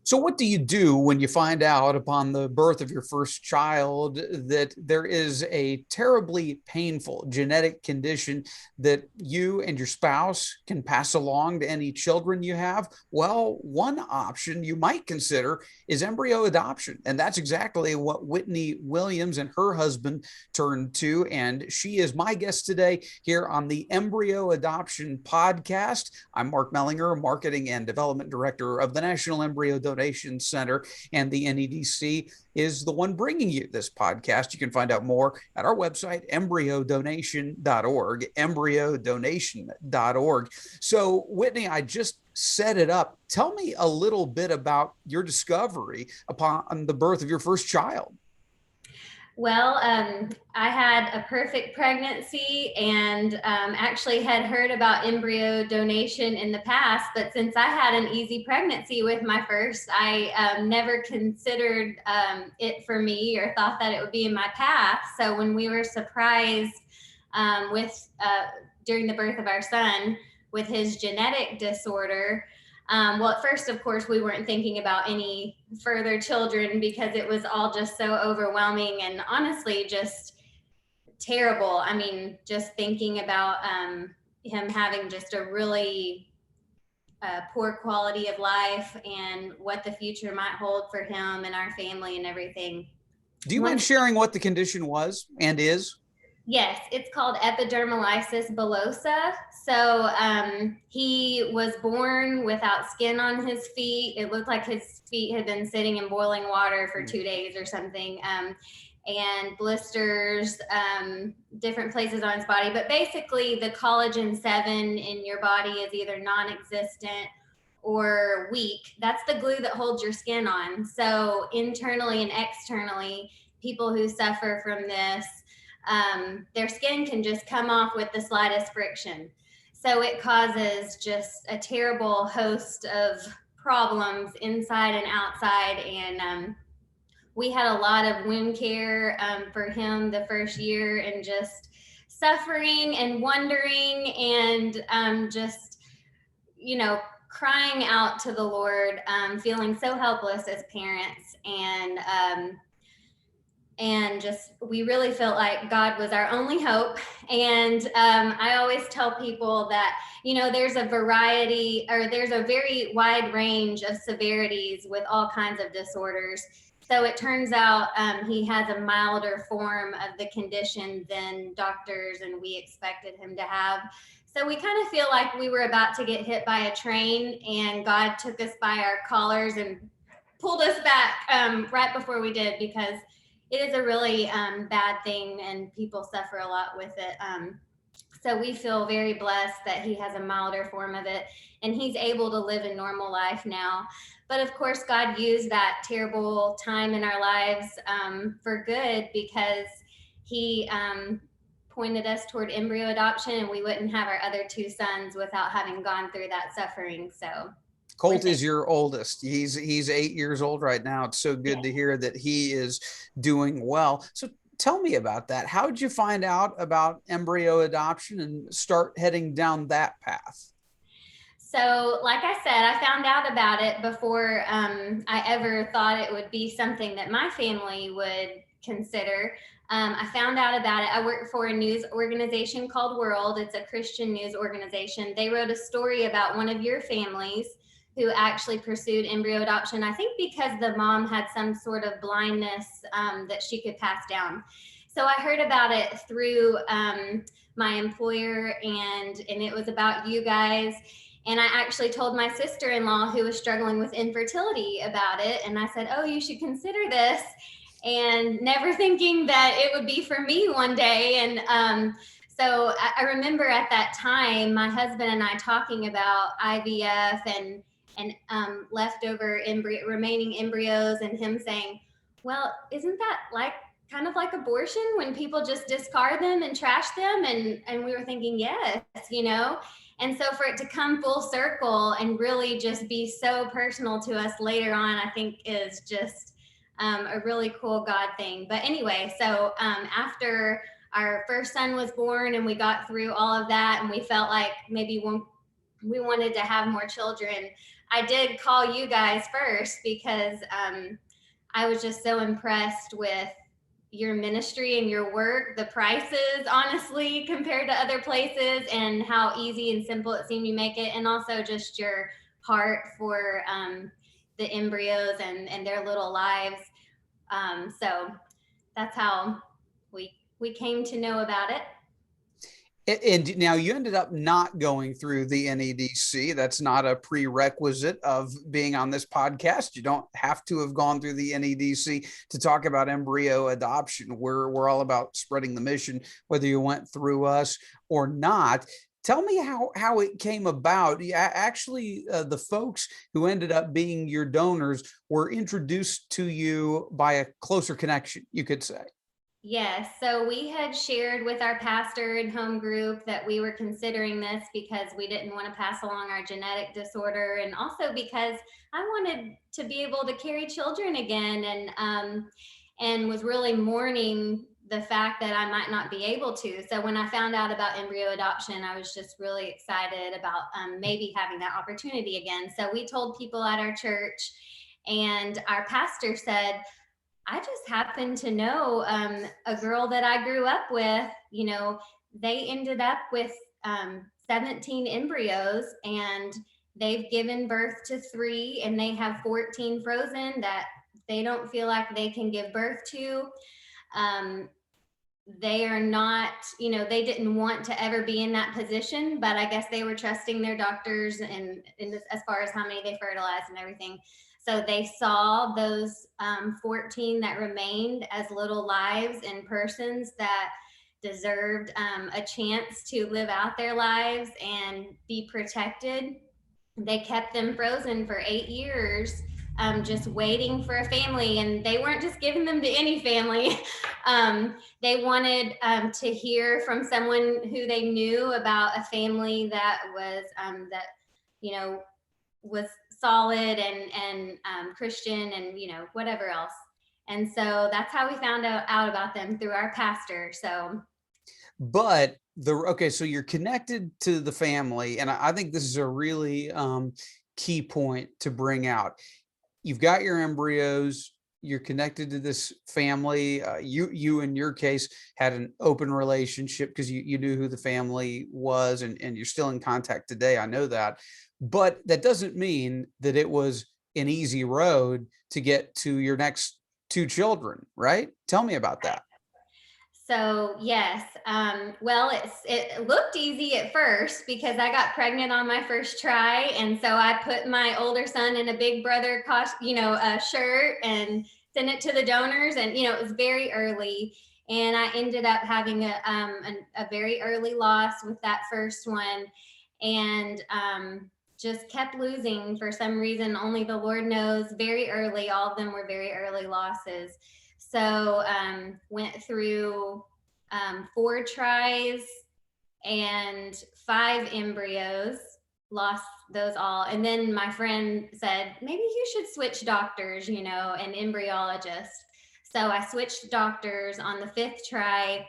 So, what do you do when you find out upon the birth of your first child that there is a terribly painful genetic condition that you and your spouse can pass along to any children you have? Well, one option you might consider is embryo adoption. And that's exactly what Whitney Williams and her husband turned to. And she is my guest today here on the Embryo Adoption Podcast. I'm Mark Mellinger, Marketing and Development Director of the National Embryo Donation Center, and the NEDC is the one bringing you this podcast. You can find out more at our website, embryodonation.org, embryodonation.org. So, Whitney, I just set it up. Tell me a little bit about your discovery upon the birth of your first child. Well, I had a perfect pregnancy and actually had heard about embryo donation in the past, but since I had an easy pregnancy with my first, I never considered it for me or thought that it would be in my path. So when we were surprised during the birth of our son with his genetic disorder, well, at first, of course, we weren't thinking about any further children because it was all just so overwhelming and honestly just terrible. I mean, just thinking about him having just a really poor quality of life and what the future might hold for him and our family and everything. Do you mind sharing what the condition was and is? Yes, it's called epidermolysis bullosa. So he was born without skin on his feet. It looked like his feet had been sitting in boiling water for 2 days or something, and blisters, different places on his body. But basically, the collagen 7 in your body is either non-existent or weak. That's the glue that holds your skin on. So internally and externally, people who suffer from this, their skin can just come off with the slightest friction. So it causes just a terrible host of problems inside and outside. And we had a lot of wound care for him the first year and just suffering and wondering and just, crying out to the Lord, feeling so helpless as parents. And just we really felt like God was our only hope. And I always tell people that there's a variety, or there's a very wide range of severities with all kinds of disorders. So it turns out he has a milder form of the condition than doctors and we expected him to have. So we kind of feel like we were about to get hit by a train, and God took us by our collars and pulled us back right before we did, because it is a really bad thing and people suffer a lot with it. So we feel very blessed that he has a milder form of it and he's able to live a normal life now. But of course, God used that terrible time in our lives for good, because he pointed us toward embryo adoption, and we wouldn't have our other 2 sons without having gone through that suffering. So Colt is your oldest. He's 8 years old right now. It's so good to hear that he is doing well. So tell me about that. How did you find out about embryo adoption and start heading down that path? So, like I said, I found out about it before I ever thought it would be something that my family would consider. I found out about it. I work for a news organization called World. It's a Christian news organization. They wrote a story about one of your families who actually pursued embryo adoption, I think because the mom had some sort of blindness that she could pass down. So I heard about it through my employer, and it was about you guys. And I actually told my sister-in-law, who was struggling with infertility, about it. And I said, oh, you should consider this. And never thinking that it would be for me one day. And so I remember at that time, my husband and I talking about IVF and leftover remaining embryos, and him saying, well, isn't that kind of like abortion when people just discard them and trash them? And we were thinking, yes, And so for it to come full circle and really just be so personal to us later on, I think is just a really cool God thing. But anyway, so after our first son was born and we got through all of that and we felt like maybe we wanted to have more children, I did call you guys first because I was just so impressed with your ministry and your work, the prices, honestly, compared to other places, and how easy and simple it seemed you make it, and also just your heart for the embryos and their little lives. So that's how we came to know about it. And now you ended up not going through the NEDC. That's not a prerequisite of being on this podcast. You don't have to have gone through the NEDC to talk about embryo adoption. We're all about spreading the mission, whether you went through us or not. Tell me how it came about. Actually, the folks who ended up being your donors were introduced to you by a closer connection, you could say. Yes. So we had shared with our pastor and home group that we were considering this because we didn't want to pass along our genetic disorder, and also because I wanted to be able to carry children again, and was really mourning the fact that I might not be able to. So when I found out about embryo adoption, I was just really excited about maybe having that opportunity again. So we told people at our church, and our pastor said, I just happen to know a girl that I grew up with. You know, they ended up with 17 embryos, and they've given birth to 3, and they have 14 frozen that they don't feel like they can give birth to. Um, they are not, they didn't want to ever be in that position, but I guess they were trusting their doctors and as far as how many they fertilized and everything. So they saw those 14 that remained as little lives and persons that deserved a chance to live out their lives and be protected. They kept them frozen for 8 years, just waiting for a family. And they weren't just giving them to any family. They wanted to hear from someone who they knew about a family that was was solid and Christian, and whatever else. And so that's how we found out about them, through our pastor. So But so you're connected to the family, and I think this is a really key point to bring out. You've got your embryos, you're connected to this family. You in your case had an open relationship because you knew who the family was, and you're still in contact today. I know that. But that doesn't mean that it was an easy road to get to your next 2 children, right? Tell me about that. So yes, well, it looked easy at first because I got pregnant on my first try, and so I put my older son in a Big Brother shirt and sent it to the donors, and it was very early, and I ended up having a very early loss with that first one, and just kept losing for some reason. Only the Lord knows. Very early, all of them were very early losses. So went through 4 tries and 5 embryos, lost those all. And then my friend said, maybe you should switch doctors, an embryologist. So I switched doctors on the 5th try.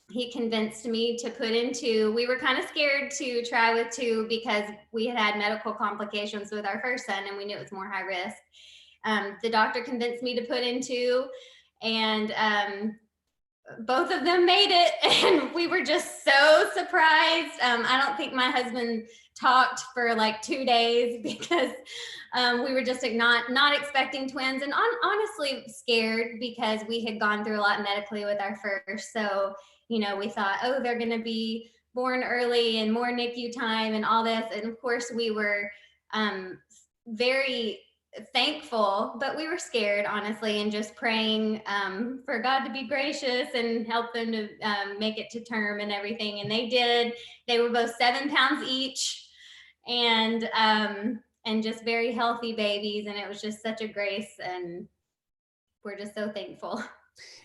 He convinced me to put in 2. We were kind of scared to try with 2 because we had medical complications with our first son, and we knew it was more high risk. The doctor convinced me to put in 2, and both of them made it, and we were just so surprised. I don't think my husband talked for like 2 days because we were just not expecting twins, and honestly scared because we had gone through a lot medically with our first. So we thought, oh, they're going to be born early and more NICU time and all this, and of course we were very thankful, but we were scared, honestly, and just praying for God to be gracious and help them to make it to term and everything. And they did. They were both 7 pounds each, and just very healthy babies. And it was just such a grace, and we're just so thankful.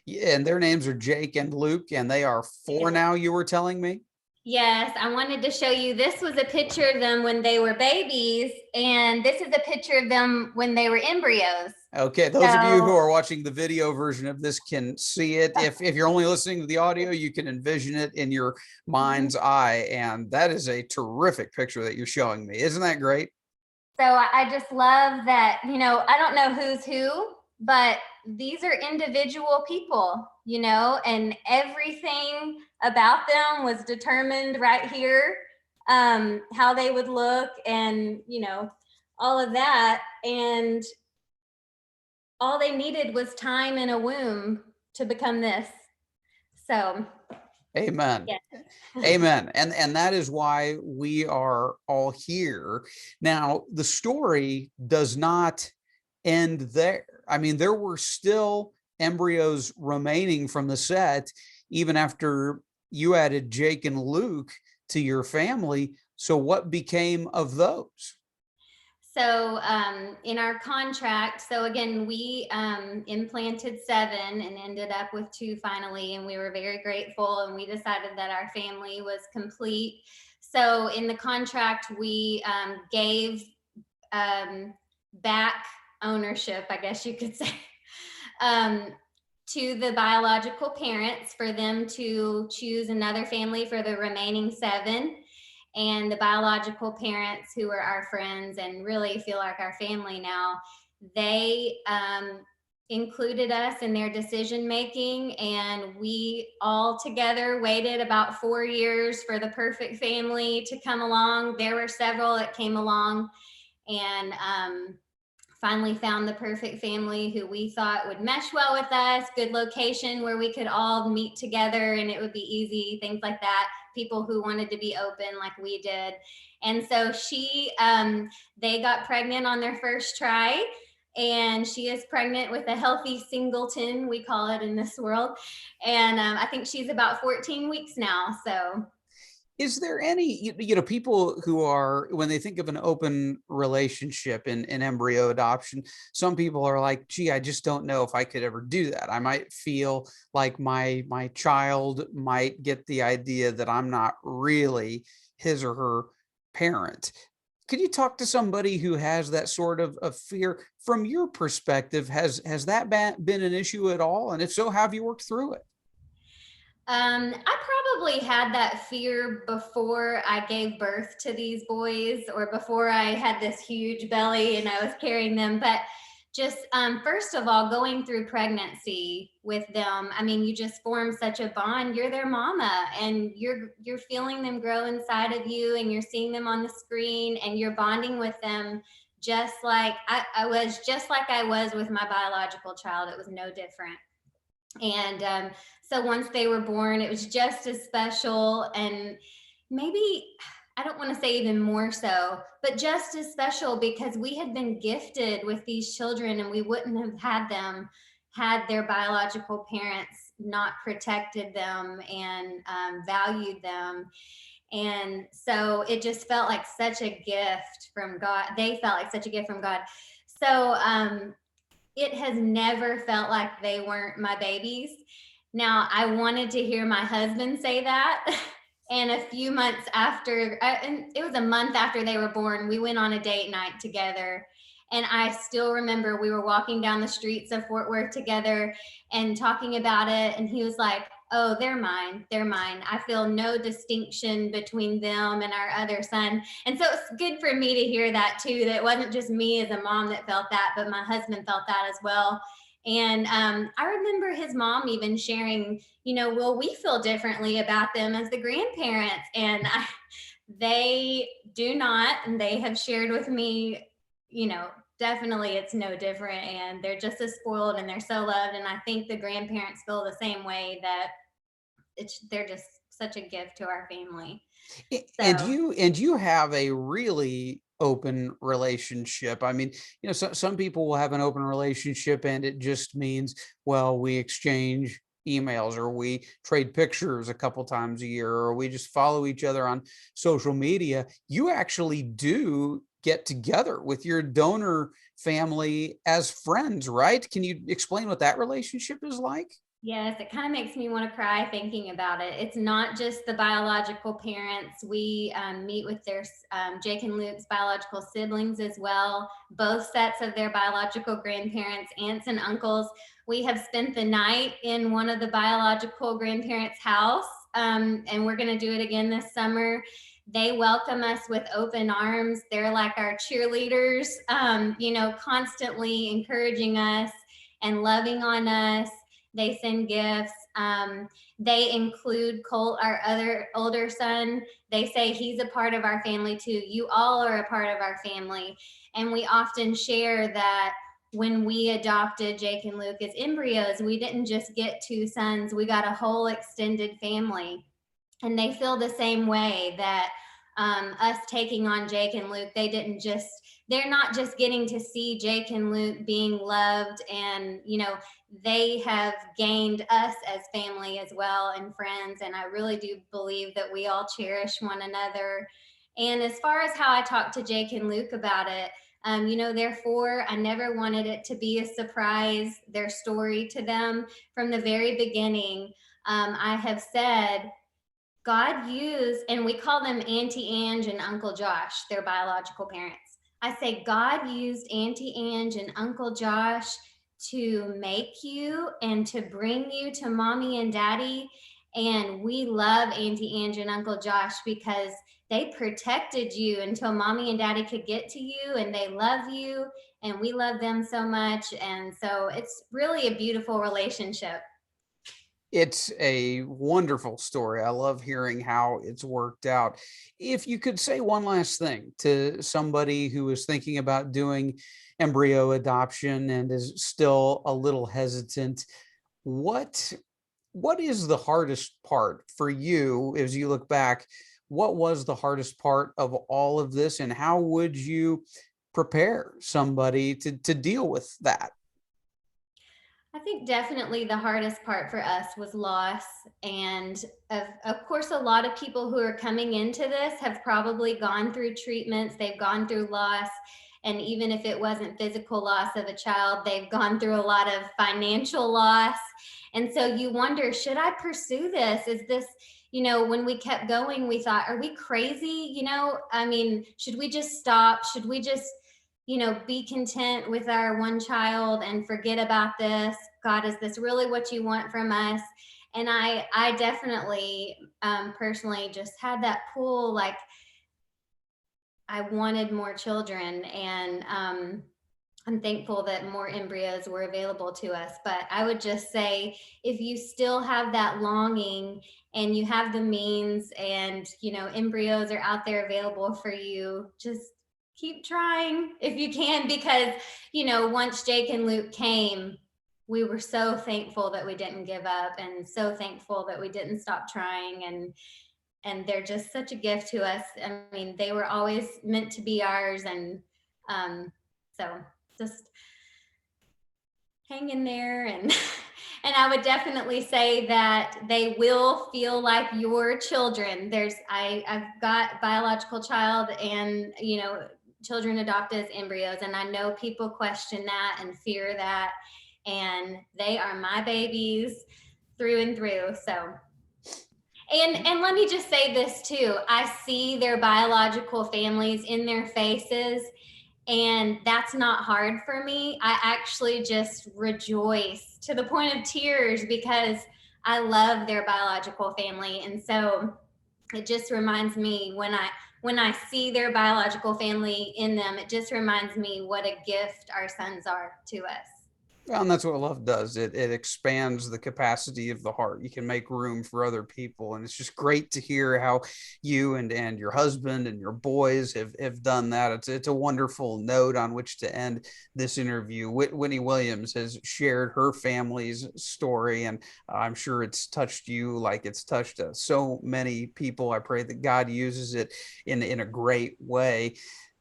Yeah, and their names are Jake and Luke, and they are 4 now, you were telling me? Yes, I wanted to show you. This was a picture of them when they were babies, and this is a picture of them when they were embryos. Okay, those of you who are watching the video version of this can see it. If you're only listening to the audio, you can envision it in your mind's eye, and that is a terrific picture that you're showing me. Isn't that great? So I just love that, I don't know who's who, but these are individual people, and everything about them was determined right here, how they would look and, all of that. And all they needed was time in a womb to become this. So, Amen. yeah. Amen. And that is why we are all here. Now, the story does not end there. I mean, there were still embryos remaining from the set, even after you added Jake and Luke to your family. So, what became of those? So in our contract, so again, we implanted 7 and ended up with 2 finally, and we were very grateful. And we decided that our family was complete. So in the contract, we gave back ownership, I guess you could say, um, to the biological parents for them to choose another family for the remaining 7. And the biological parents, who are our friends and really feel like our family now, they included us in their decision making, and we all together waited about 4 years for the perfect family to come along. There were several that came along, and finally found the perfect family who we thought would mesh well with us, good location where we could all meet together and it would be easy, things like that. People who wanted to be open like we did. And so they got pregnant on their first try, and she is pregnant with a healthy singleton, we call it in this world. And I think she's about 14 weeks now. So Is there any, people who are, when they think of an open relationship in embryo adoption, some people are like, gee, I just don't know if I could ever do that. I might feel like my child might get the idea that I'm not really his or her parent. Could you talk to somebody who has that sort of fear from your perspective? Has that been an issue at all? And if so, how have you worked through it? I probably had that fear before I gave birth to these boys, or before I had this huge belly and I was carrying them. But just first of all, going through pregnancy with them, I mean, you just form such a bond. You're their mama, and you're feeling them grow inside of you, and you're seeing them on the screen, and you're bonding with them just like I was with my biological child. It was no different. And so once they were born, it was just as special, and maybe, I don't want to say even more so, but just as special, because we had been gifted with these children, and we wouldn't have had them had their biological parents not protected them and valued them. And so it just felt like such a gift from God. They felt like such a gift from God. So it has never felt like they weren't my babies. Now, I wanted to hear my husband say that. And a few months after, and it was a month after they were born, we went on a date night together. And I still remember we were walking down the streets of Fort Worth together and talking about it. And he was like, oh, they're mine. They're mine. I feel no distinction between them and our other son. And so it's good for me to hear that too, that it wasn't just me as a mom that felt that, but my husband felt that as well. And I remember his mom even sharing, well, we feel differently about them as the grandparents. And they do not. And they have shared with me, definitely it's no different. And they're just as spoiled and they're so loved. And I think the grandparents feel the same way, that they're just such a gift to our family. And So you have a really open relationship. I mean, some people will have an open relationship and it just means, well, we exchange emails, or we trade pictures a couple times a year, or we just follow each other on social media. You actually do get together with your donor family as friends, right? Can you explain what that relationship is like? yes, it kind of makes me want to cry thinking about it. It's not just the biological parents. We meet with their Jake and Luke's biological siblings as well, both sets of their biological grandparents, aunts and uncles. We have spent the night in one of the biological grandparents' house, and we're going to do it again this summer. They welcome us with open arms. They're like our cheerleaders, constantly encouraging us and loving on us. They send gifts. They include Colt, our other older son. They say he's a part of our family too. You all are a part of our family. And we often share that when we adopted Jake and Luke as embryos, we didn't just get two sons, we got a whole extended family. And they feel the same way that us taking on Jake and Luke, they're not just getting to see Jake and Luke being loved, and they have gained us as family as well and friends. And I really do believe that we all cherish one another. And as far as how I talked to Jake and Luke about it, therefore, I never wanted it to be a surprise, their story to them from the very beginning. I have said, God used, and we call them Auntie Ange and Uncle Josh, their biological parents. I say, God used Auntie Ange and Uncle Josh to make you and to bring you to mommy and daddy. And we love Auntie Ange and Uncle Josh because they protected you until mommy and daddy could get to you, and they love you, and we love them so much. And so it's really a beautiful relationship. It's a wonderful story. I love hearing how it's worked out. If you could say one last thing to somebody who is thinking about doing embryo adoption and is still a little hesitant, what what is the hardest part for you as you look back? What was the hardest part of all of this, and how would you prepare somebody to deal with that? I think definitely the hardest part for us was loss. And of course, a lot of people who are coming into this have probably gone through treatments, they've gone through loss. And even if it wasn't physical loss of a child, they've gone through a lot of financial loss. And so you wonder, should I pursue this? Is this, when we kept going, we thought, are we crazy? I mean, should we just stop? Should we just be content with our one child and forget about this? God, is this really what you want from us? And I definitely personally just had that pull, like I wanted more children, and I'm thankful that more embryos were available to us. But I would just say, if you still have that longing and you have the means, and embryos are out there available for you, just keep trying if you can, because once Jake and Luke came, we were so thankful that we didn't give up, and so thankful that we didn't stop trying. And they're just such a gift to us. I mean, they were always meant to be ours. And so just hang in there. And and I would definitely say that they will feel like your children. I've got biological child, and children adopted as embryos, and I know people question that and fear that, and they are my babies through and through. So and let me just say this too. I see their biological families in their faces, and that's not hard for me. I actually just rejoice to the point of tears because I love their biological family. And so it just reminds me, when I see their biological family in them, it just reminds me what a gift our sons are to us. Well, and that's what love does. It expands the capacity of the heart. You can make room for other people. And it's just great to hear how you and your husband and your boys have done that. It's a wonderful note on which to end this interview. Whitney Williams has shared her family's story, and I'm sure it's touched you like it's touched so many people. I pray that God uses it in a great way.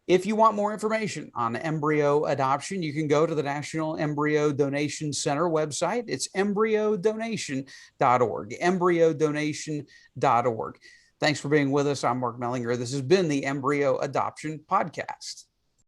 If you want more information on embryo adoption, you can go to the National Embryo Donation Center website. It's embryodonation.org, embryodonation.org. Thanks for being with us. I'm Mark Mellinger. This has been the Embryo Adoption Podcast.